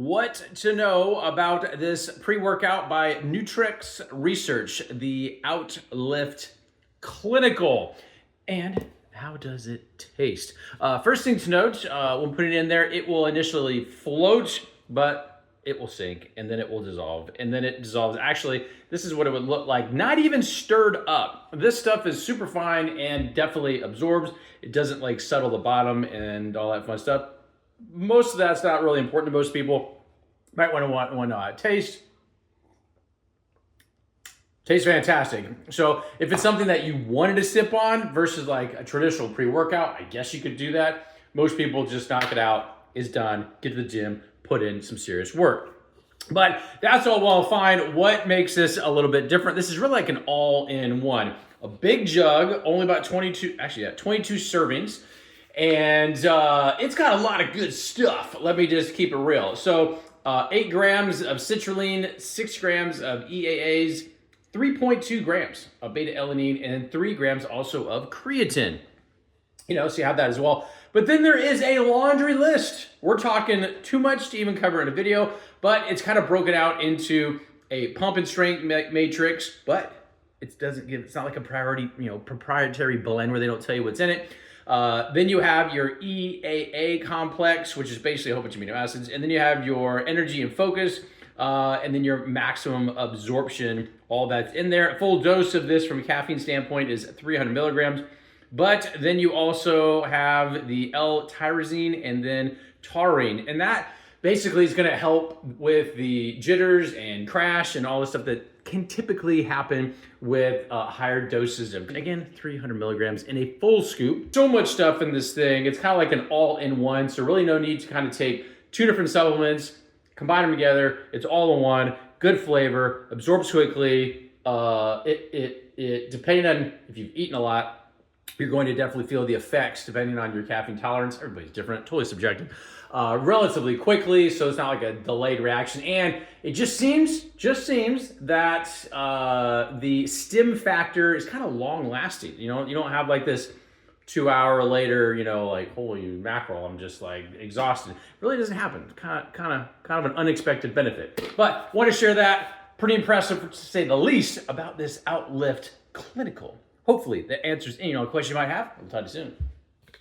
What to know about this pre-workout by Nutrix Research, the Outlift Clinical, and how does it taste? First thing to note, when putting it in there, it will initially float, but it will sink, and then it will dissolve, and then it dissolves. Actually, this is what it would look like, not even stirred up. This stuff is super fine and definitely absorbs. It doesn't like settle the bottom and all that fun stuff. Most of that's not really important to most people. Might want to taste. Tastes fantastic. So if it's something that you wanted to sip on versus like a traditional pre-workout, I guess you could do that. Most people just knock it out, it's done, get to the gym, put in some serious work. But that's all well and fine. What makes this a little bit different? This is really like an all-in-one. A big jug, only about 22 servings. And it's got a lot of good stuff. Let me just keep it real. So 8 grams of citrulline, 6 grams of EAAs, 3.2 grams of beta-alanine, and 3 grams also of creatine. You know, so you have that as well. But then there is a laundry list. We're talking too much to even cover in a video, but it's kind of broken out into a pump and strength matrix, but it's not like a proprietary blend where they don't tell you what's in it. Then you have your EAA complex, which is basically a whole bunch of amino acids. And then you have your energy and focus, and then your maximum absorption, all that's in there. A full dose of this from a caffeine standpoint is 300 milligrams. But then you also have the L-tyrosine and then taurine. And that basically is gonna help with the jitters and crash and all the stuff that can typically happen with higher doses of, again, 300 milligrams in a full scoop. So much stuff in this thing. It's kind of like an all-in-one, so really no need to kind of take 2 different supplements, combine them together. It's all in one, good flavor, absorbs quickly. Depending on if you've eaten a lot, you're going to definitely feel the effects depending on your caffeine tolerance. Everybody's different, totally subjective. Relatively quickly, so it's not like a delayed reaction. And it just seems that the stim factor is kind of long lasting. You know, you don't have like this 2 hour later, you know, like holy mackerel, I'm just like exhausted. It really doesn't happen. Kind of an unexpected benefit. But want to share that. Pretty impressive to say the least about this Outlift Clinical. Hopefully that answers any question you might have. I'll talk to you soon.